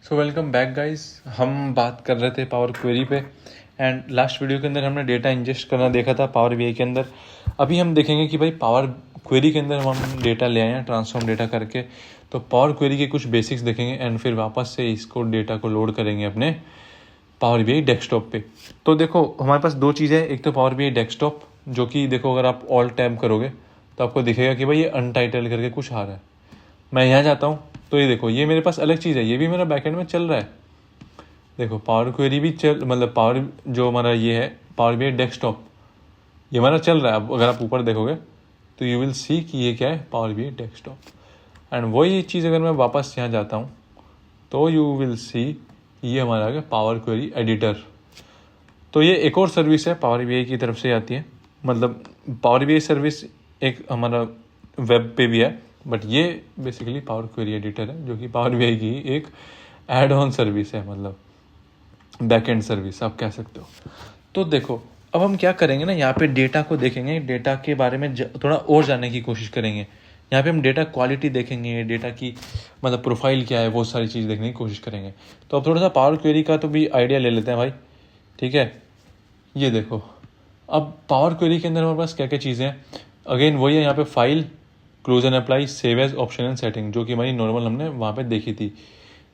So welcome back guys. हम बात कर रहे थे पावर क्वेरी पे एंड लास्ट वीडियो के अंदर हमने डेटा इंजेस्ट करना देखा था पावर बीआई के अंदर। अभी हम देखेंगे कि भाई पावर क्वेरी के अंदर हम डेटा ले आए हैं ट्रांसफॉर्म डेटा करके। तो पावर क्वेरी के कुछ बेसिक्स देखेंगे एंड फिर वापस से इसको डेटा को लोड करेंगे अपने पावर बीआई डेस्कटॉप पे। तो देखो हमारे पास दो चीज़ें हैं, एक तो पावर बीआई डेस्कटॉप जो कि देखो अगर आप ऑल टैब करोगे तो आपको दिखेगा कि भाई ये अनटाइटल करके कुछ आ रहा है। मैं यहाँ जाता हूँ तो ये देखो ये मेरे पास अलग चीज़ है, ये भी मेरा बैकएंड में चल रहा है। देखो पावर क्वेरी भी चल मतलब पावर जो हमारा ये है पावर बीआई डेस्कटॉप ये हमारा चल रहा है। अब अगर आप ऊपर देखोगे तो यू विल सी कि ये क्या है, पावर बीआई डेस्कटॉप। एंड वही चीज़ अगर मैं वापस यहाँ जाता हूँ तो यू विल सी ये हमारा आ गया पावर क्वेरी एडिटर। तो ये एक और सर्विस है पावर बीआई की तरफ से आती है, मतलब पावर बीआई सर्विस एक हमारा वेब पे भी है, बट ये बेसिकली पावर क्वेरी एडिटर है जो कि पावर बीआई की एक एड ऑन सर्विस है, मतलब बैकएंड सर्विस आप कह सकते हो। तो देखो अब हम क्या करेंगे ना, यहाँ पे डेटा को देखेंगे, डेटा के बारे में थोड़ा और जानने की कोशिश करेंगे। यहाँ पे हम डेटा क्वालिटी देखेंगे, डेटा की मतलब प्रोफाइल क्या है वो सारी चीज़ देखने की कोशिश करेंगे। तो अब थोड़ा सा पावर क्वेरी का तो भी आइडिया ले लेते हैं भाई, ठीक है। ये देखो अब पावर क्वेरी के अंदर हमारे पास क्या क्या चीज़ें हैं। अगेन वही है, यहाँ पे file, close and apply, save as, option and setting जो कि हमारी नॉर्मल हमने वहाँ पे देखी थी।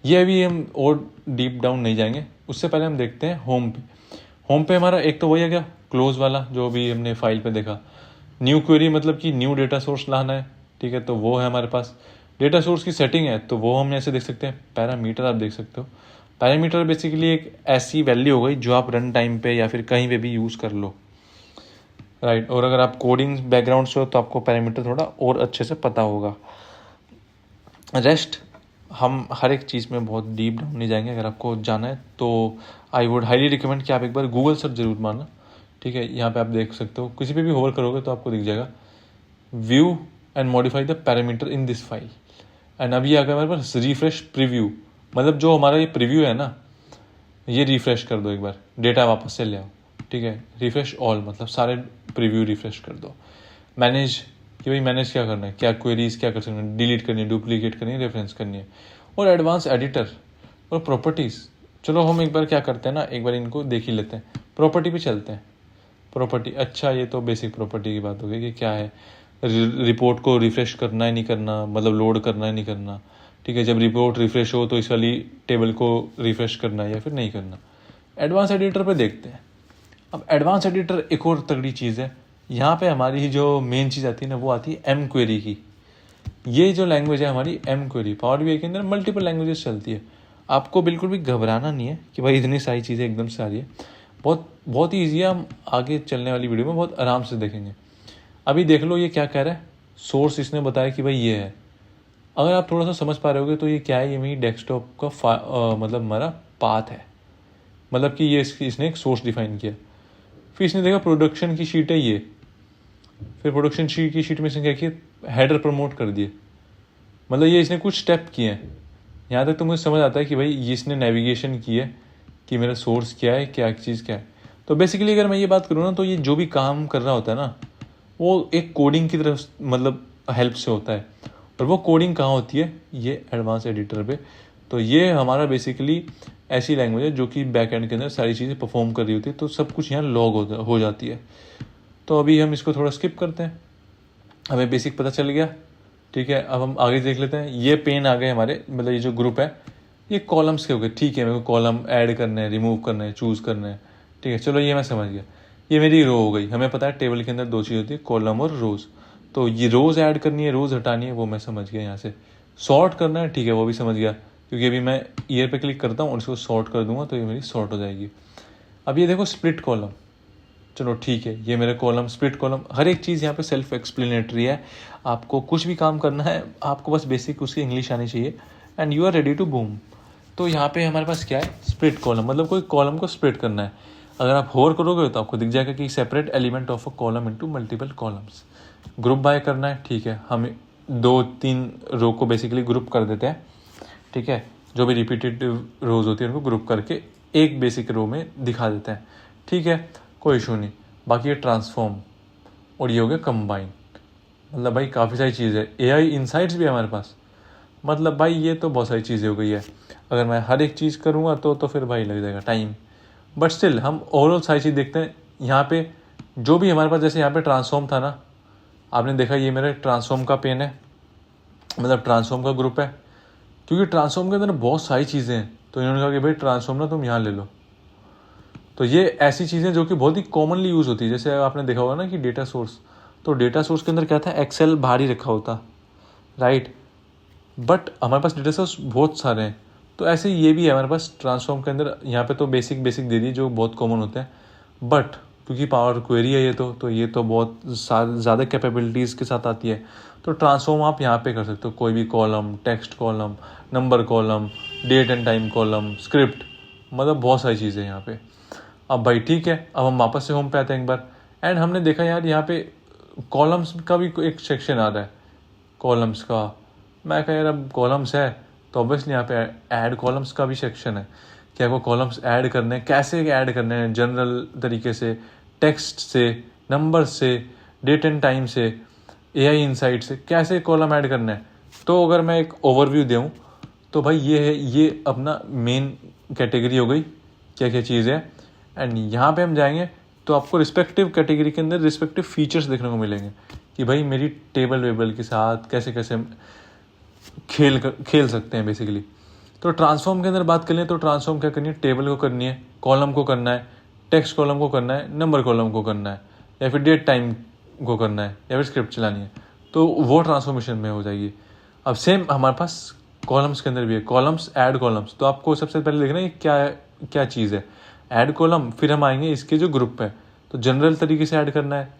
ये अभी हम और डीप डाउन नहीं जाएंगे, उससे पहले हम देखते हैं होम पे। होम पे हमारा एक तो वही है क्या, क्लोज वाला जो भी हमने फाइल पे देखा। न्यू क्वेरी मतलब कि न्यू डेटा सोर्स लाना है, ठीक है, तो वो है हमारे पास। डेटा सोर्स की सेटिंग है तो वो हम ऐसे देख सकते हैं। पैरामीटर आप देख सकते हो, पैरामीटर बेसिकली एक ऐसी वैल्यू हो गई जो आप रन टाइम पे या फिर कहीं पे भी यूज़ कर लो, राइट। और अगर आप कोडिंग बैकग्राउंड से हो तो आपको पैरामीटर थोड़ा और अच्छे से पता होगा। रेस्ट हम हर एक चीज़ में बहुत डीप डाउन नहीं जाएंगे, अगर आपको जाना है तो आई वुड हाईली रिकमेंड कि आप एक बार गूगल सर्च जरूर मारना, ठीक है। यहाँ पे आप देख सकते हो, किसी पे भी होवर करोगे तो आपको दिख जाएगा view and modify the parameter in this file. And अभी आ गया हमारे पास रिफ्रेश प्रीव्यू, मतलब जो हमारा ये प्रीव्यू है ना ये रिफ्रेश कर दो, एक बार डेटा वापस से ले आओ, ठीक है। रिफ्रेश ऑल मतलब सारे प्रीव्यू रिफ्रेश कर दो। मैनेज कि भाई मैनेज क्या करना है, क्या क्वेरीज क्या कर सकते हैं, डिलीट करनी है, डुप्लीकेट करनी है, रेफरेंस करनी है। और एडवांस एडिटर और प्रॉपर्टीज़। चलो हम एक बार क्या करते हैं ना, एक बार इनको देख ही लेते हैं। प्रॉपर्टी पे चलते हैं। प्रॉपर्टी, अच्छा ये तो बेसिक प्रॉपर्टी की बात हो गई कि क्या है, रिपोर्ट को रिफ्रेश करना है नहीं करना, मतलब लोड करना है नहीं करना, ठीक है। जब रिपोर्ट रिफ्रेश हो तो इस वाली टेबल को रिफ्रेश करना है या फिर नहीं करना। एडवांस एडिटर पे देखते हैं। अब एडवांस एडिटर एक और तगड़ी चीज़ है। यहाँ पे हमारी जो मेन चीज़ आती है ना वो आती है एम क्वेरी की। ये जो लैंग्वेज है हमारी एम क्वेरी, पावर बीआई के अंदर मल्टीपल लैंग्वेजेस चलती है। आपको बिल्कुल भी घबराना नहीं है कि भाई इतनी सारी चीज़ें एकदम से आ रही है, बहुत बहुत ही ईजी है। हम आगे चलने वाली वीडियो में बहुत आराम से देखेंगे। अभी देख लो ये क्या कह रहा है, सोर्स इसने बताया कि भाई ये है। अगर आप थोड़ा सा समझ पा रहे होगे तो ये क्या है, ये मेरी डेस्कटॉप का मतलब हमारा पाथ है, मतलब कि ये इसने एक सोर्स डिफाइन किया। फिर इसने देखा प्रोडक्शन की शीट है ये, फिर प्रोडक्शन शीट की शीट में इसने क्या किया, हेडर प्रमोट कर दिए। मतलब ये इसने कुछ स्टेप किए हैं। यहाँ तक तो मुझे समझ आता है कि भाई ये इसने नेविगेशन की है कि मेरा सोर्स क्या है, क्या चीज़ क्या है। तो बेसिकली अगर मैं ये बात करूँ ना तो ये जो भी काम कर रहा होता है ना वो एक कोडिंग की तरफ मतलब हेल्प से होता है। और वो कोडिंग कहाँ होती है, ये एडवांस एडिटर पे। तो ये हमारा बेसिकली ऐसी लैंग्वेज है जो कि बैक एंड के अंदर सारी चीज़ें परफॉर्म कर रही होती है, तो सब कुछ यहाँ लॉग हो जाती है। तो अभी हम इसको थोड़ा स्किप करते हैं, हमें बेसिक पता चल गया, ठीक है। अब हम आगे देख लेते हैं। ये पेन आ गए हमारे, मतलब ये जो ग्रुप है ये कॉलम्स के हो गए, ठीक है। मेरे को कॉलम ऐड करने हैं, रिमूव करने हैं, चूज़ करने हैं, ठीक है। चलो ये मैं समझ गया, ये मेरी रो हो गई। हमें पता है टेबल के अंदर दो चीज़ होती है, कॉलम और रोज़। तो ये रोज़ ऐड करनी है, रोज़ हटानी है, वो मैं समझ गया। यहाँ से सॉर्ट करना है, ठीक है, वो भी समझ गया, क्योंकि अभी मैं ईयर पे क्लिक करता हूँ और इसको सॉर्ट कर दूंगा तो ये मेरी सॉर्ट हो जाएगी। अब ये देखो स्प्लिट कॉलम, चलो ठीक है, ये मेरे कॉलम स्प्लिट कॉलम, हर एक चीज़ यहाँ पे सेल्फ एक्सप्लेनेटरी है। आपको कुछ भी काम करना है आपको बस बेसिक उसकी इंग्लिश आनी चाहिए and you are ready to boom. तो यहाँ पे हमारे पास क्या है, स्प्लिट कॉलम, मतलब कोई कॉलम को स्प्लिट करना है। अगर आप होवर करोगे तो आपको दिख जाएगा कि separate element of a column into multiple columns. Group by करना है, ठीक है, हम 2-3 रो को बेसिकली ग्रुप कर देते हैं, ठीक है। जो भी रिपीटेड रोज होती है उनको ग्रुप करके एक बेसिक रो में दिखा देते हैं, ठीक है, कोई इशू नहीं। बाकी ये ट्रांसफॉर्म और ये हो गया कंबाइन, मतलब भाई काफ़ी सारी चीज़ है। एआई इनसाइट्स भी है हमारे पास। मतलब भाई ये तो बहुत सारी चीज़ें हो गई है। अगर मैं हर एक चीज़ करूँगा तो फिर भाई लग जाएगा टाइम। बट स्टिल हम ओवरऑल सारी चीज़ देखते हैं। यहाँ पे जो भी हमारे पास, जैसे यहाँ पे ट्रांसफॉर्म था ना, आपने देखा ये मेरा ट्रांसफॉर्म का पेन है, मतलब ट्रांसफॉर्म का ग्रुप है, क्योंकि ट्रांसफॉर्म के अंदर बहुत सारी चीज़ें हैं। तो इन्होंने कहा कि भाई ट्रांसफॉर्म ना तुम यहाँ ले लो। तो ये ऐसी चीज़ें जो कि बहुत ही कॉमनली यूज़ होती है। जैसे आपने देखा होगा ना कि डेटा सोर्स, तो डेटा सोर्स के अंदर क्या था, एक्सेल बाहर ही रखा होता, राइट। बट हमारे पास डेटा सोर्स बहुत सारे हैं। तो ऐसे ये भी है हमारे पास ट्रांसफॉर्म के अंदर। यहाँ पे तो बेसिक दे दी जो बहुत कॉमन होते हैं। बट क्योंकि पावर क्वेरी है ये तो ये तो बहुत ज़्यादा कैपेबिलिटीज़ के साथ आती है। तो ट्रांसफॉर्म आप यहाँ पे कर सकते हो, कोई भी column, text column, number column, date and time column, script, मतलब बहुत सारी चीज़ें यहाँ पे। अब भाई ठीक है, अब हम वापस से होम पे आते हैं एक बार। एंड हमने देखा यार यहाँ पे कॉलम्स का भी एक सेक्शन आ रहा है, कॉलम्स का। मैं कहा यार अब कॉलम्स है तो ऑब्वियसली यहाँ पे ऐड कॉलम्स का भी सेक्शन है कि आपको कॉलम्स ऐड करने हैं, कैसे ऐड करने हैं, जनरल तरीके से, टेक्स्ट से, नंबर से, डेट एंड टाइम से, एआई इनसाइट से, कैसे कॉलम ऐड करना है। तो अगर मैं एक ओवरव्यू दूँ तो भाई ये है, ये अपना मेन कैटेगरी हो गई, क्या क्या चीज़ है। एंड यहाँ पे हम जाएंगे तो आपको रिस्पेक्टिव कैटेगरी के अंदर रिस्पेक्टिव फीचर्स देखने को मिलेंगे कि भाई मेरी टेबल वेबल के साथ कैसे कैसे खेल सकते हैं बेसिकली। तो ट्रांसफॉर्म के अंदर बात कर लें तो ट्रांसफॉर्म क्या करनी है, टेबल को करनी है, कॉलम को करना है, टेक्स्ट कॉलम को करना है, नंबर कॉलम को करना है, या फिर डेट टाइम को करना है, या फिर स्क्रिप्ट चलानी है। तो वो ट्रांसफॉर्मेशन में हो जाएगी। अब सेम हमारे पास कॉलम्स के अंदर भी है, कॉलम्स, ऐड कॉलम्स। तो आपको सबसे पहले देखना है क्या चीज़ है, ऐड कॉलम। फिर हम आएंगे इसके जो ग्रुप है, तो जनरल तरीके से ऐड करना है,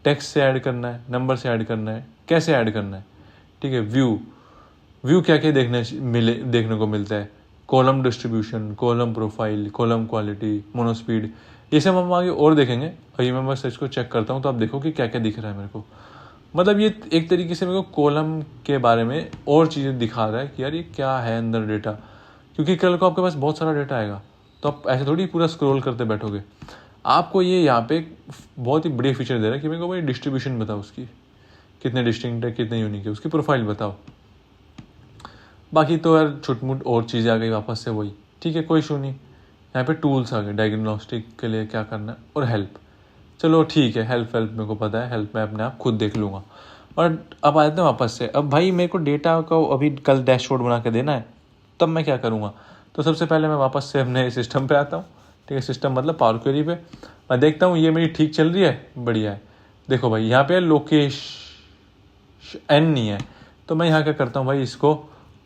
टेक्स्ट से ऐड करना है, नंबर से ऐड करना है, कैसे ऐड करना है, ठीक है। व्यू क्या क्या देखने को मिलता है, column distribution, column profile, column quality, मोनोस्पीड, ये सब हम आगे और देखेंगे। अभी मैं बस इसको चेक करता हूँ तो आप देखो कि क्या क्या दिख रहा है मेरे को। मतलब ये एक तरीके से मेरे को कॉलम के बारे में और चीज़ें दिखा रहा है कि यार ये क्या है अंदर डेटा। क्योंकि कल को आपके पास बहुत सारा डेटा आएगा तो आप ऐसे थोड़ी पूरा स्क्रॉल करते बैठोगे। आपको ये यहाँ पे बहुत ही बड़ी फीचर दे रहा है कि मेरे को भाई डिस्ट्रीब्यूशन बताओ उसकी, कितने डिस्टिंक्ट है, कितने यूनिक है, उसकी प्रोफाइल बताओ। बाकी तो यार छुटमुट और चीज़ें आ गई वापस से वही, ठीक है, कोई इशू नहीं। यहाँ पे टूल्स आ गए डायग्नोस्टिक के लिए क्या करना है, और हेल्प। चलो ठीक है, हेल्प मेरे को पता है, हेल्प मैं अपने आप खुद देख लूँगा। और अब आ जाते हैं वापस से। अब भाई मेरे को डेटा का अभी कल डैशबोर्ड बना के देना है, तब मैं क्या करूँगा। तो सबसे पहले मैं वापस से अपने सिस्टम पे आता हूँ, ठीक है, सिस्टम मतलब पावर क्वेरी पे। मैं देखता हूँ ये मेरी ठीक चल रही है, बढ़िया है। देखो भाई यहाँ पे लोकेश एन नहीं है, तो मैं यहाँ क्या करता हूँ भाई, इसको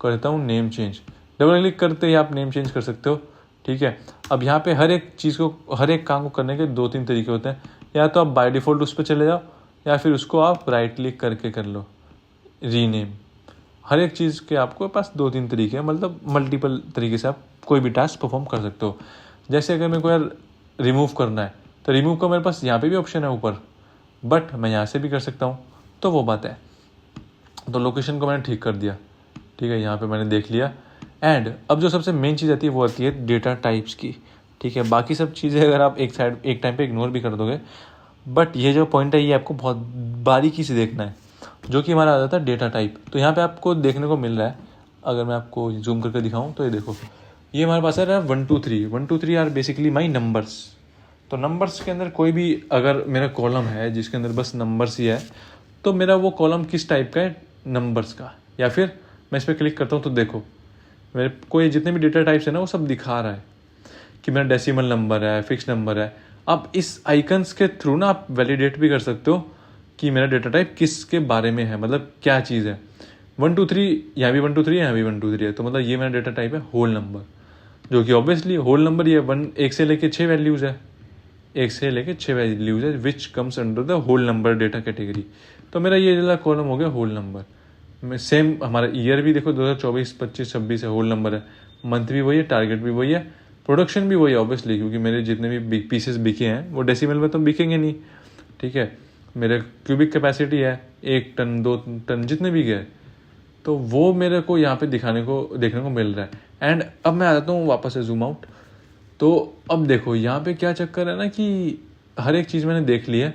करता हूँ नेम चेंज। डबल क्लिक करते ही आप नेम चेंज कर सकते हो, ठीक है। अब यहाँ पे हर एक चीज़ को, हर एक काम को करने के 2-3 तरीके होते हैं। या तो आप बाय डिफ़ॉल्ट उस पर चले जाओ, या फिर उसको आप राइट क्लिक करके कर लो रीनेम। हर एक चीज़ के आपको पास 2-3 तरीके हैं, मतलब मल्टीपल तरीके से आप कोई भी टास्क परफॉर्म कर सकते हो। जैसे अगर मेरे को यार रिमूव करना है तो रिमूव का मेरे पास यहाँ पे भी ऑप्शन है ऊपर, बट मैं यहाँ से भी कर सकता हूँ, तो वो बात है। तो लोकेशन को मैंने ठीक कर दिया, ठीक है, यहाँ पे मैंने देख लिया। एंड अब जो सबसे मेन चीज़ आती है वो आती है डेटा टाइप्स की, ठीक है। बाकी सब चीज़ें अगर आप एक टाइम पे इग्नोर भी कर दोगे, बट ये जो पॉइंट है ये आपको बहुत बारीकी से देखना है, जो कि हमारा आ जाता है डेटा टाइप। तो यहाँ पे आपको देखने को मिल रहा है, अगर मैं आपको जूम करके दिखाऊँ तो ये देखो, ये हमारे पास है 1 2 3 1 2 3 आर बेसिकली माई नंबर्स। तो नंबर्स के अंदर कोई भी अगर मेरा कॉलम है जिसके अंदर बस नंबर्स ही है, तो मेरा वो कॉलम किस टाइप का है, नंबर्स का। या फिर मैं इस पर क्लिक करता हूँ तो देखो मेरे को ये जितने भी डेटा टाइप्स है ना वो सब दिखा रहा है कि मेरा डेसिमल नंबर है, फिक्स नंबर है। अब इस आइकन्स के थ्रू ना आप वैलिडेट भी कर सकते हो कि मेरा डेटा टाइप किसके बारे में है, मतलब क्या चीज़ है। 1 2 3 यहाँ भी 1 2 3 यहाँ भी 1 2 3 है, तो मतलब ये मेरा डेटा टाइप है होल नंबर, जो कि ऑब्वियसली होल नंबर ये 1 से लेके 6 वैल्यूज़ है, 1 से लेके 6 वैल्यूज़ है, which comes under the whole number data category. तो मेरा ये वाला कॉलम हो गया होल नंबर में। सेम हमारा ईयर भी देखो 2024 25 26 है, होल नंबर है। मंथ भी वही है, टारगेट भी वही है, प्रोडक्शन भी वही है ऑब्वियसली, क्योंकि मेरे जितने भी पीसेस बिके हैं वो डेसिमल में तो बिकेंगे नहीं, ठीक है। मेरे क्यूबिक कैपेसिटी है 1 टन 2 टन जितने भी गए, तो वो मेरे को यहाँ पे देखने को मिल रहा है। एंड अब मैं आ जाता हूँ वापस से जूम आउट। तो अब देखो यहाँ पे क्या चक्कर है ना कि हर एक चीज़ मैंने देख ली है,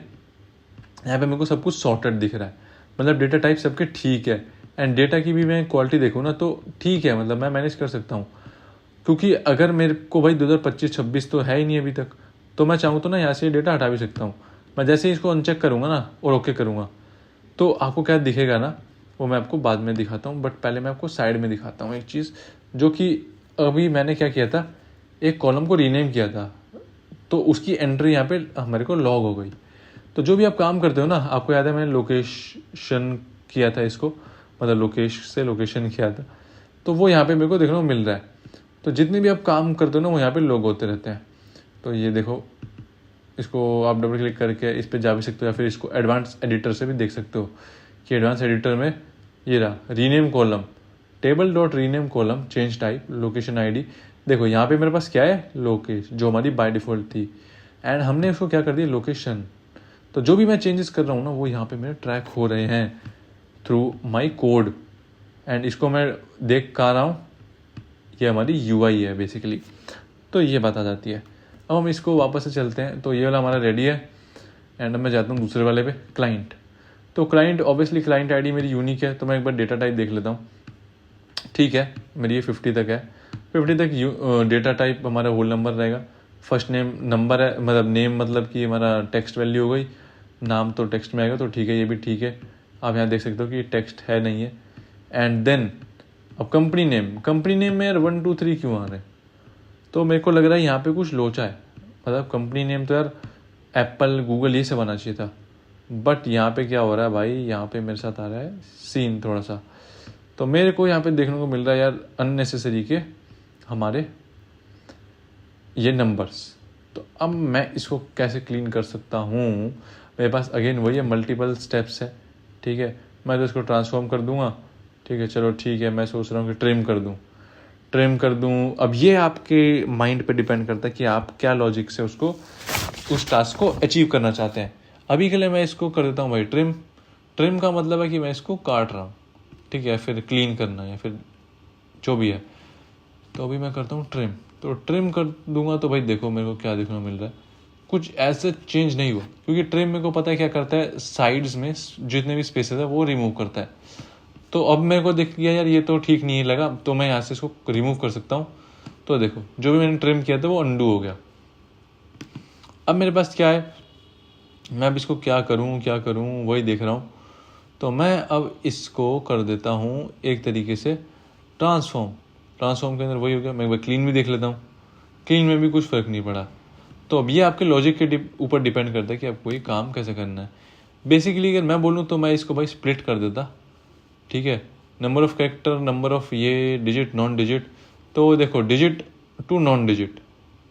यहाँ पे मेरे को सब कुछ सॉर्टेड दिख रहा है, मतलब डेटा टाइप सबके ठीक है। एंड डेटा की भी मैं क्वालिटी देखूँ ना तो ठीक है, मतलब मैं मैनेज कर सकता हूँ। क्योंकि अगर मेरे को भाई 2025-26 तो है ही नहीं अभी तक, तो मैं चाहूँ तो ना यहाँ से डेटा हटा भी सकता हूँ। मैं जैसे ही इसको अनचेक करूँगा ना और ओके करूँगा तो आपको क्या दिखेगा ना, वो मैं आपको बाद में दिखाता हूँ। बट पहले मैं आपको साइड में दिखाता हूँ एक चीज़, जो कि अभी मैंने क्या किया था, एक कॉलम को रीनेम किया था, तो उसकी एंट्री यहाँ पे हमारे को लॉग हो गई। तो जो भी आप काम करते हो ना, आपको याद है मैंने लोकेशन किया था इसको, मतलब लोकेश से लोकेशन किया था, तो वो यहाँ पे मेरे को देखने को मिल रहा है। तो जितने भी आप काम करते हो ना वो यहाँ पे लॉग होते रहते हैं। तो ये देखो, इसको आप डबल क्लिक करके इस पर जा भी सकते हो, या फिर इसको एडवांस एडिटर से भी देख सकते हो कि एडवांस एडिटर में ये रहा rename column, table dot rename column, change type, location ID. देखो यहाँ पे मेरे पास क्या है, लोकेश, जो हमारी बाय डिफ़ॉल्ट थी, एंड हमने उसको क्या कर दिया, लोकेशन। तो जो भी मैं चेंजेस कर रहा हूँ ना वो यहाँ पे मेरे ट्रैक हो रहे हैं थ्रू माई कोड, एंड इसको मैं देख कहाँ रहा हूँ, ये हमारी यूआई है बेसिकली। तो ये बात आ जाती है। अब हम इसको वापस से चलते हैं, तो ये वाला हमारा रेडी है, एंड अब मैं जाता हूँ दूसरे वाले पे, क्लाइंट। तो क्लाइंट, ऑब्वियसली क्लाइंट आईडी मेरी यूनिक है, तो मैं एक बार डेटा टाइप देख लेता हूँ। ठीक है, मेरी ये 50 तक है, 50 तक डेटा टाइप हमारा होल नंबर रहेगा। फर्स्ट नेम नंबर है, मतलब नेम मतलब कि हमारा टेक्स्ट वैल्यू हो गई, नाम तो टेक्स्ट में आएगा, तो ठीक है, ये भी ठीक है। आप यहाँ देख सकते हो कि टेक्स्ट है नहीं है। एंड देन अब कंपनी नेम में यार 1 2 3 क्यों आ रहे हैं, तो मेरे को लग रहा है यहाँ पे कुछ लोचा है। मतलब कंपनी नेम तो यार एप्पल गूगल ये सब आना चाहिए था, बट यहाँ पे क्या हो रहा है भाई, यहाँ पे मेरे साथ आ रहा है सीन थोड़ा सा। तो मेरे को यहाँ पे देखने को मिल रहा है यार अननेसेसरी के हमारे ये नंबर्स। तो अब मैं इसको कैसे क्लीन कर सकता हूँ, मेरे पास अगेन वही है, मल्टीपल स्टेप्स है। ठीक है, मैं तो इसको ट्रांसफॉर्म कर दूंगा। ठीक है, चलो ठीक है, मैं सोच रहा हूँ कि ट्रिम कर दूं। अब ये आपके माइंड पे डिपेंड करता है कि आप क्या लॉजिक से उसको, उस टास्क को अचीव करना चाहते हैं। अभी के लिए मैं इसको कर देता हूँ भाई ट्रिम का मतलब है कि मैं इसको काट रहा हूँ, ठीक है, फिर क्लीन करना या फिर जो भी है। तो अभी मैं करता हूँ ट्रिम, तो ट्रिम कर दूंगा। तो भाई देखो मेरे को क्या देखने को मिल रहा है, कुछ ऐसा चेंज नहीं हुआ, क्योंकि ट्रिम मेरे को पता है क्या करता है, साइड्स में जितने भी स्पेसेस है वो रिमूव करता है। तो अब मेरे को देख गया यार ये तो ठीक नहीं लगा, तो मैं यहाँ से इसको रिमूव कर सकता हूँ। तो देखो जो भी मैंने ट्रिम किया था वो अंडू हो गया। अब मेरे पास क्या है, मैं अब इसको क्या करूँ वही देख रहा हूँ। तो मैं अब इसको कर देता हूँ एक तरीके से ट्रांसफॉर्म के अंदर वही हो गया। मैं एक बार क्लीन भी देख लेता हूँ, क्लीन में भी कुछ फ़र्क नहीं पड़ा। तो अब ये आपके लॉजिक के ऊपर डिपेंड करता है कि आपको ये काम कैसे करना है। बेसिकली अगर मैं बोलूँ तो मैं इसको भाई स्प्लिट कर देता, ठीक है, number of character, number of ये डिजिट, नॉन डिजिट। तो देखो digit to non digit,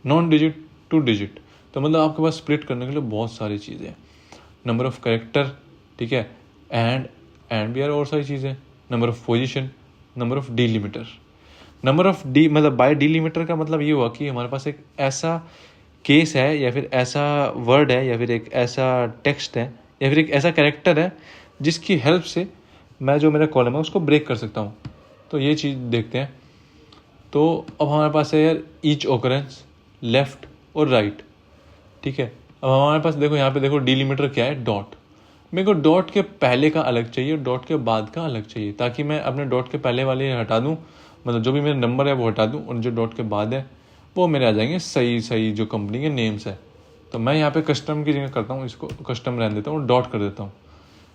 non digit to digit, तो मतलब आपके पास स्प्लिट करने के लिए बहुत सारी चीज़ें हैं। नंबर ऑफ़ कैरेक्टर, ठीक है, एंड भी यार और सारी चीज़ें, number of position, number of delimiter. Number of D मतलब बाय डिलिमिटर का मतलब ये हुआ कि हमारे पास एक ऐसा केस है या फिर ऐसा वर्ड है या फिर एक ऐसा टेक्स्ट है या फिर एक ऐसा कैरेक्टर है जिसकी हेल्प से मैं जो मेरा कॉलम है उसको ब्रेक कर सकता हूँ। तो ये चीज़ देखते हैं। तो अब हमारे पास है यार ईच ऑकरेंस, लेफ़्ट और राइट, ठीक है। अब हमारे पास देखो यहाँ पे देखो डिलिमिटर क्या है, डॉट। मेरे को डॉट के पहले का अलग चाहिए, डॉट के बाद का अलग चाहिए, ताकि मैं अपने डॉट के पहले वाले हटा दूँ, मतलब जो भी मेरा नंबर है वो हटा दूँ, और जो डॉट के बाद है वो मेरे आ जाएंगे सही जो कंपनी के नेम्स है। तो मैं यहाँ पे कस्टम की जगह करता हूँ, इसको कस्टम रहने देता हूँ, डॉट कर देता हूँ।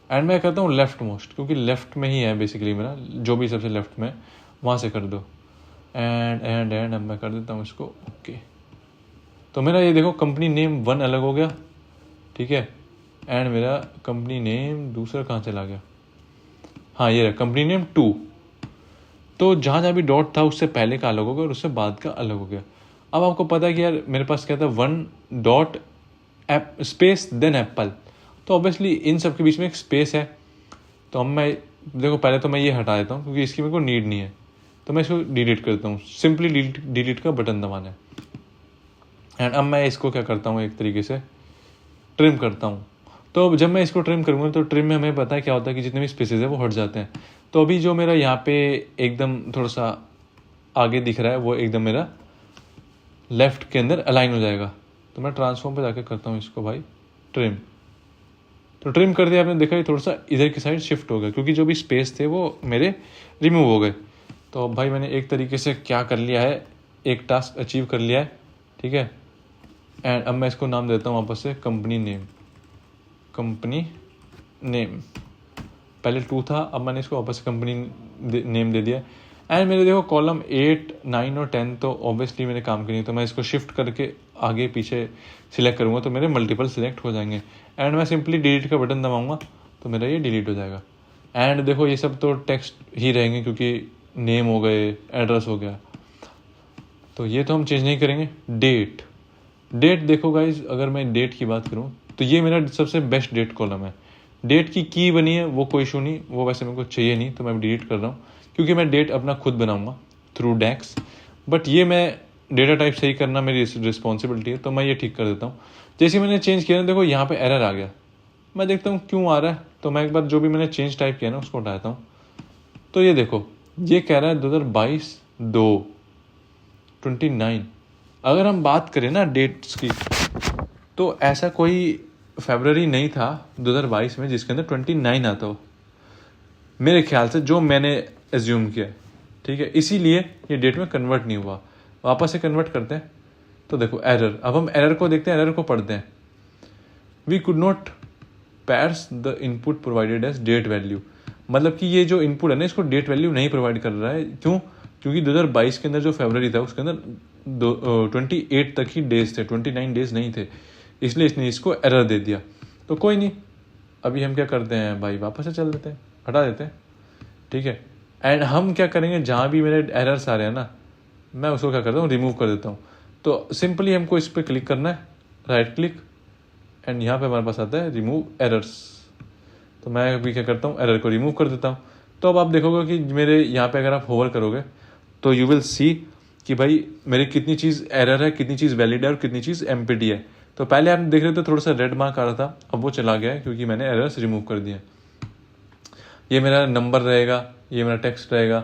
एंड मैं करता हूँ लेफ्ट मोस्ट, क्योंकि लेफ्ट में ही है बेसिकली मेरा, जो भी सबसे लेफ्ट में वहाँ से कर दो। एंड अब मैं कर देता हूँ इसको ओके। तो मेरा ये देखो कंपनी नेम 1 अलग हो गया, ठीक है, एंड मेरा कंपनी नेम दूसरा कहाँ चला गया, हाँ ये रहा कंपनी नेम 2। तो जहाँ भी डॉट था उससे पहले का अलग हो गया और उससे बाद का अलग हो गया। अब आपको पता है कि यार मेरे पास क्या था, 1 डॉट स्पेस देन एप्पल, तो ऑब्वियसली इन सब के बीच में एक स्पेस है। तो अब मैं देखो पहले तो मैं ये हटा देता हूँ क्योंकि इसकी मेरे को नीड नहीं है, तो मैं इसको डिलीट करता हूँ, सिंपली डिलीट का बटन दबाना है। एंड अब मैं इसको क्या करता हूँ, एक तरीके से ट्रिम करता हूँ। तो जब मैं इसको ट्रिम करूँगा तो ट्रिम में हमें पता है क्या होता है कि जितने भी स्पेसेस है वो हट जाते हैं। तो अभी जो मेरा यहाँ पे एकदम थोड़ा सा आगे दिख रहा है वो एकदम मेरा लेफ़्ट के अंदर अलाइन हो जाएगा। तो मैं ट्रांसफॉर्म पे जाके करता हूँ इसको भाई ट्रिम, तो ट्रिम कर दिया आपने, देखा ये थोड़ा सा इधर की साइड शिफ्ट हो गया क्योंकि जो भी स्पेस थे वो मेरे रिमूव हो गए। तो अब भाई मैंने एक तरीके से क्या कर लिया है, एक टास्क अचीव कर लिया है, ठीक है। एंड अब मैं इसको नाम देता हूँ वापस से कंपनी नेम। पहले 2 था, अब मैंने इसको वापस कंपनी नेम दे दिया। एंड मेरे देखो कॉलम 8, 9 और 10 तो ऑब्वियसली मेरे काम के नहीं, तो मैं इसको शिफ्ट करके आगे पीछे सिलेक्ट करूँगा तो मेरे मल्टीपल सिलेक्ट हो जाएंगे। एंड मैं सिंपली डिलीट का बटन दबाऊँगा तो मेरा ये डिलीट हो जाएगा। एंड देखो ये सब तो टेक्स्ट ही रहेंगे क्योंकि नेम हो गए, एड्रेस हो गया, तो ये तो हम चेंज नहीं करेंगे। डेट देखो गाइज, अगर मैं डेट की बात करूँ तो ये मेरा सबसे बेस्ट डेट कॉलम है। डेट की बनी है वो कोई इशू नहीं, वो वैसे मेरे को चाहिए नहीं तो मैं डिलीट कर रहा हूँ क्योंकि मैं डेट अपना खुद बनाऊंगा थ्रू डेक्स। बट ये मैं डेटा टाइप सही करना मेरी रिस्पॉन्सिबिलिटी है, तो मैं ये ठीक कर देता हूँ। जैसे मैंने चेंज किया ना, देखो यहाँ पे एरर आ गया, मैं देखता हूँ क्यों आ रहा है, तो मैं एक बार जो भी मैंने चेंज टाइप किया ना उसको हटाता हूँ। तो ये देखो ये कह रहा है 2022/2/29। अगर हम बात करें ना डेट्स की, तो ऐसा कोई फरवरी नहीं था 2022 में जिसके अंदर 29 आता हो, मेरे ख्याल से, जो मैंने एज्यूम किया, ठीक है। इसीलिए ये डेट में कन्वर्ट नहीं हुआ। वापस से कन्वर्ट करते हैं तो देखो एरर। अब हम एरर को देखते हैं, एरर को पढ़ते हैं। We could not parse the input provided as date value, मतलब कि ये जो इनपुट है ना इसको डेट वैल्यू नहीं प्रोवाइड कर रहा है। क्यों? क्योंकि 2022 के अंदर जो फरवरी था उसके अंदर 28 तक ही डेज थे, 29 डेज नहीं थे, इसलिए इसने इसको एरर दे दिया। तो कोई नहीं, अभी हम क्या करते हैं भाई, वापस से चल देते हैं, हटा देते हैं, ठीक है। एंड हम क्या करेंगे, जहाँ भी मेरे एरर्स आ रहे हैं ना, मैं उसको क्या करता हूँ, रिमूव कर देता हूँ। तो सिंपली हमको इस पर क्लिक करना है, राइट क्लिक, एंड यहाँ पे हमारे पास आता है रिमूव एरर्स। तो मैं अभी क्या करता हूँ, एरर को रिमूव कर देता हूँ। तो अब आप देखोगे कि मेरे यहाँ पे अगर आप होवर करोगे तो यू विल सी कि भाई मेरी कितनी चीज़ एरर है, कितनी चीज़ वैलिड है और कितनी चीज़ एम्प्टी है। तो पहले आप देख रहे थे थोड़ा सा रेड मार्क आ रहा था, अब वो चला गया है क्योंकि मैंने एरर्स रिमूव कर दिए। ये मेरा नंबर रहेगा, ये मेरा टेक्स्ट रहेगा।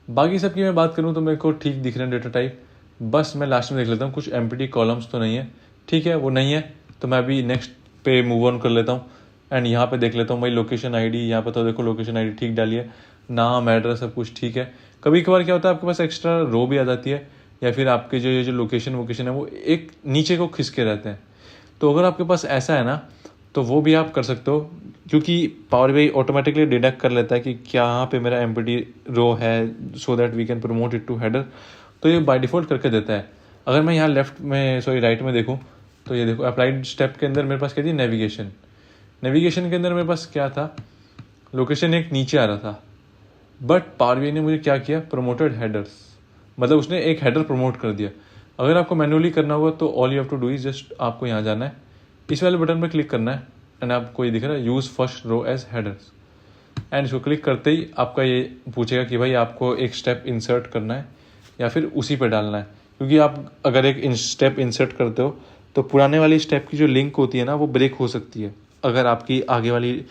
बाकी सब की मैं बात करूँ तो मेरे को ठीक दिख रहे हैं डेटा टाइप। बस मैं लास्ट में देख लेता हूँ कुछ एम्प्टी कॉलम्स तो नहीं है, ठीक है, वो नहीं है। तो मैं अभी नेक्स्ट पे मूव ऑन कर लेता हूँ एंड यहाँ पे देख लेता हूँ भाई लोकेशन आईडी। यहाँ पे तो देखो लोकेशन आईडी ठीक डाली है, नाम एड्रेस सब कुछ ठीक है। कभी कभार क्या होता है आपके पास एक्स्ट्रा रो भी आ जाती है, या फिर आपके जो ये जो लोकेशन है वो एक नीचे को खिसके रहते हैं। तो अगर आपके पास ऐसा है ना तो वो भी आप कर सकते हो, क्योंकि पावर BI ऑटोमेटिकली डिडक्ट कर लेता है कि क्या यहाँ पे मेरा एम्प्टी रो है, so that we can promote it to header. तो ये बाय डिफ़ॉल्ट करके देता है। अगर मैं यहाँ राइट में देखूँ तो ये देखो अप्लाइड स्टेप के अंदर मेरे पास क्या थी, नेविगेशन के अंदर मेरे पास क्या था, लोकेशन एक नीचे आ रहा था। बट पावर BI ने मुझे क्या किया, प्रमोटेड हेडर्स, मतलब उसने एक हेडर प्रमोट कर दिया। अगर आपको मैनुअली करना होगा तो all you have to do is just आपको यहाँ जाना है, इस वाले बटन पर क्लिक करना है एंड आपको ये दिख रहा है use first row as headers. And इसको क्लिक करते ही आपका ये पूछेगा कि भाई आपको एक स्टेप इंसर्ट करना है या फिर उसी पर डालना है। क्योंकि आप अगर एक स्टेप इंसर्ट करते हो तो पुराने वाली स्टेप की जो लिंक होती है ना वो ब्रेक हो सकती है, अगर आपकी आगे वाली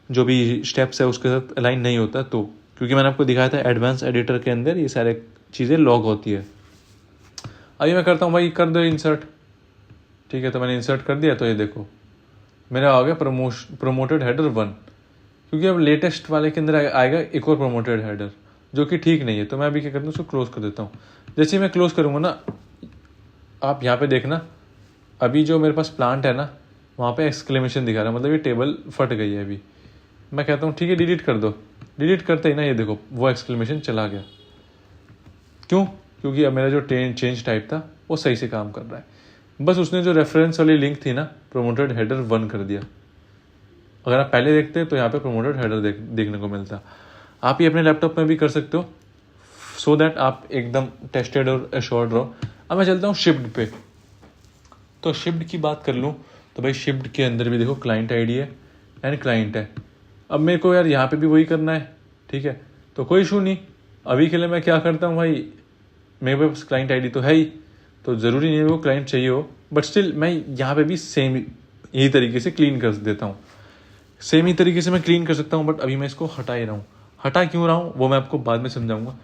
जो भी स्टेप्स है उसके साथ अलाइन नहीं होता तो। क्योंकि मैंने आपको दिखाया था एडवांस एडिटर के अंदर ये सारे चीज़ें लॉग होती है। अभी मैं करता हूँ भाई, कर दो इंसर्ट, ठीक है। तो मैंने इंसर्ट कर दिया, तो ये देखो मेरा आ गया प्रमोटेड हेडर 1, क्योंकि अब लेटेस्ट वाले के अंदर आएगा एक और प्रमोटेड हेडर जो कि ठीक नहीं है। तो मैं अभी क्या करता हूँ, उसको क्लोज कर देता हूँ। जैसे ही मैं क्लोज करूँगा ना, आप यहाँ पे देखना अभी जो मेरे पास प्लांट है ना वहाँ पे एक्सक्लेमेशन दिखा रहा है, मतलब ये टेबल फट गई है। अभी मैं कहता हूँ ठीक है डिलीट कर दो, डिलीट करते ही ना ये देखो वो एक्सक्लेमेशन चला गया। क्यों? क्योंकि अब मेरा जो चेंज टाइप था वो सही से काम कर रहा है। बस उसने जो रेफरेंस वाली लिंक थी ना प्रमोटेड हेडर 1 कर दिया। अगर आप पहले देखते तो यहाँ पे प्रमोटेड हेडर देखने को मिलता। आप ये अपने लैपटॉप में भी कर सकते हो, सो दैट आप एकदम टेस्टेड और एश्योर्ड रहो। अब मैं चलता हूँ शिफ्ट पे। तो शिफ्ट की बात कर लूँ तो भाई शिफ्ट के अंदर भी देखो क्लाइंट आईडी है एंड क्लाइंट है। अब मेरे को यार यहाँ पे भी वही करना है, ठीक है। तो कोई इशू नहीं, अभी के लिए मैं क्या करता हूँ भाई, मेरे पास क्लाइंट आईडी तो है ही, तो ज़रूरी नहीं है वो क्लाइंट चाहिए हो, बट स्टिल मैं यहाँ पे भी सेम यही तरीके से क्लीन कर देता हूँ। सेम ही तरीके से मैं क्लीन कर सकता हूँ, बट अभी मैं इसको हटा ही रहा हूँ। हटा क्यों रहा हूँ वो मैं आपको बाद में समझाऊंगा,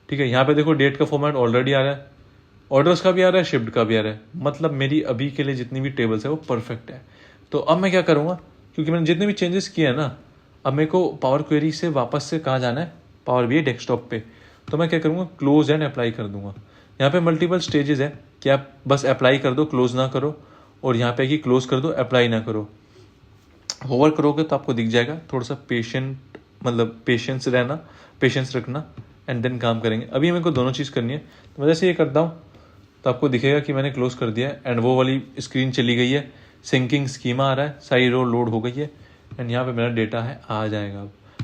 ठीक है। यहाँ पे देखो डेट का फॉर्मेट ऑलरेडी आ रहा है, ऑर्डर्स का भी आ रहा है, शिफ्ट का भी आ रहा है, मतलब मेरी अभी के लिए जितनी भी टेबल्स है वो परफेक्ट है। तो अब मैं क्या करूँगा, क्योंकि मैंने जितने भी चेंजेस किए हैं ना, अब मेरे को पावर क्वेरी से वापस से कहाँ जाना है, पावर BI डेस्कटॉप पे। तो मैं क्या करूँगा, क्लोज एंड अप्लाई कर दूंगा। यहाँ पे मल्टीपल स्टेजेस है कि आप बस अप्लाई कर दो, क्लोज ना करो, और यहाँ पे कि क्लोज कर दो, अप्लाई ना करो। होवर करोगे तो आपको दिख जाएगा। थोड़ा सा पेशेंस रहना, पेशेंस रखना, एंड देन काम करेंगे। अभी मेरे को दोनों चीज़ करनी है, तो मैं जैसे ये करता हूँ तो आपको दिखेगा कि मैंने क्लोज कर दिया है, एंड वो वाली स्क्रीन चली गई है, सिंकिंग स्कीमा आ रहा है, सारी रो लोड हो गई है, एंड यहाँ पे मेरा डेटा है आ जाएगा।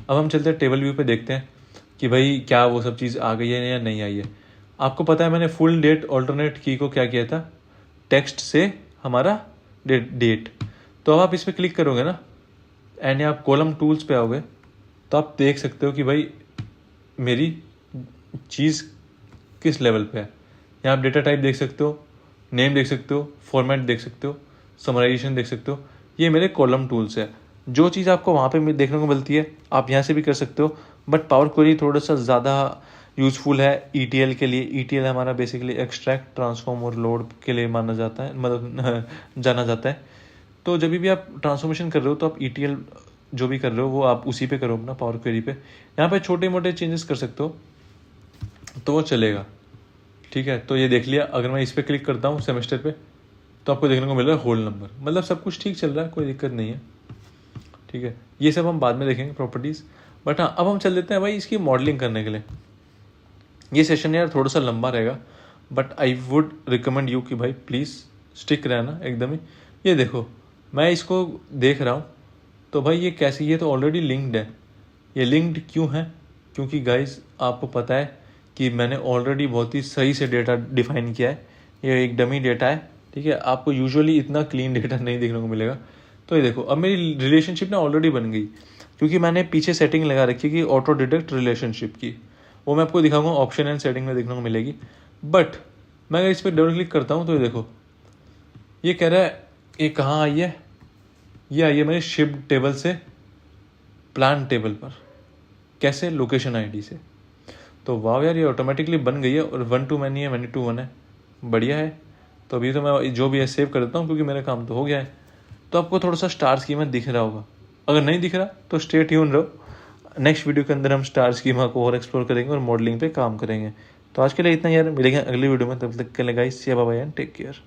अब हम चलते हैं टेबल व्यू पे, देखते हैं कि भाई क्या वो सब चीज़ आ गई है या नहीं आई है। आपको पता है मैंने फुल डेट ऑल्टरनेट की को क्या किया था, टेक्स्ट से हमारा डेट। तो अब आप इस पर क्लिक करोगे ना, एंड आप कॉलम टूल्स पे आओगे, तो आप देख सकते हो कि भाई मेरी चीज़ किस लेवल पे है। यहाँ आप डेटा टाइप देख सकते हो, नेम देख सकते हो, फॉर्मेट देख सकते हो, समराइजेशन देख सकते हो। ये मेरे कॉलम टूल्स है। जो चीज़ आपको वहाँ पे देखने को मिलती है आप यहाँ से भी कर सकते हो, बट पावर क्वेरी थोड़ा सा ज़्यादा यूज़फुल है ETL के लिए। ETL हमारा बेसिकली एक्सट्रैक्ट, ट्रांसफॉर्म और लोड के लिए माना जाता है, मतलब जाना जाता है। तो जब भी आप ट्रांसफॉर्मेशन कर रहे हो तो आप ETL जो भी कर रहे हो वो आप उसी पे करो अपना, पावर क्वेरी पे। यहाँ पे छोटे मोटे चेंजेस कर सकते हो तो वो चलेगा, ठीक है। तो ये देख लिया। अगर मैं इस पर क्लिक करता हूँ सेमेस्टर पे, तो आपको देखने को मिल रहा है होल नंबर, मतलब सब कुछ ठीक चल रहा है, कोई दिक्कत नहीं है, ठीक है। ये सब हम बाद में देखेंगे प्रॉपर्टीज़, बट हाँ अब हम चल देते हैं भाई इसकी मॉडलिंग करने के लिए। ये सेशन यार थोड़ा सा लंबा रहेगा, but I would recommend you कि भाई प्लीज़ स्टिक रहना एकदम ही। ये देखो मैं इसको देख रहा हूँ, तो भाई ये कैसी, ये तो ऑलरेडी लिंक्ड है। ये लिंक्ड क्यों है, क्योंकि गाइज आपको पता है कि मैंने ऑलरेडी बहुत ही सही से डेटा डिफाइन किया है। ये एक डमी डेटा है, ठीक है। आपको यूजुअली इतना क्लीन डेटा नहीं देखने को मिलेगा। तो ये देखो अब मेरी रिलेशनशिप ना ऑलरेडी बन गई, क्योंकि मैंने पीछे सेटिंग लगा रखी कि ऑटो डिटेक्ट रिलेशनशिप की। वो मैं आपको दिखाऊंगा, ऑप्शन एंड सेटिंग में देखने को मिलेगी। बट मैं अगर इस पर डबल क्लिक करता हूँ तो ये देखो ये कह रहा है ये कहाँ आई है, ये आई है मेरे शिफ्ट टेबल से प्लान टेबल पर। कैसे, लोकेशन ID से। तो वाह यार ये ऑटोमेटिकली बन गई है, और 1 to many है, many to 1 है, बढ़िया है। तो अभी तो मैं जो भी है सेव कर देता हूँ, क्योंकि मेरा काम तो हो गया है। तो आपको थोड़ा सा स्टार स्कीमा दिख रहा होगा, अगर नहीं दिख रहा तो स्टे ट्यून रहो। नेक्स्ट वीडियो के अंदर हम स्टार स्कीमा को और एक्सप्लोर करेंगे और मॉडलिंग पे काम करेंगे। तो आज के लिए इतना यार, मिलेंगे अगली वीडियो में, तब तक के लिए guys, bye bye and take care.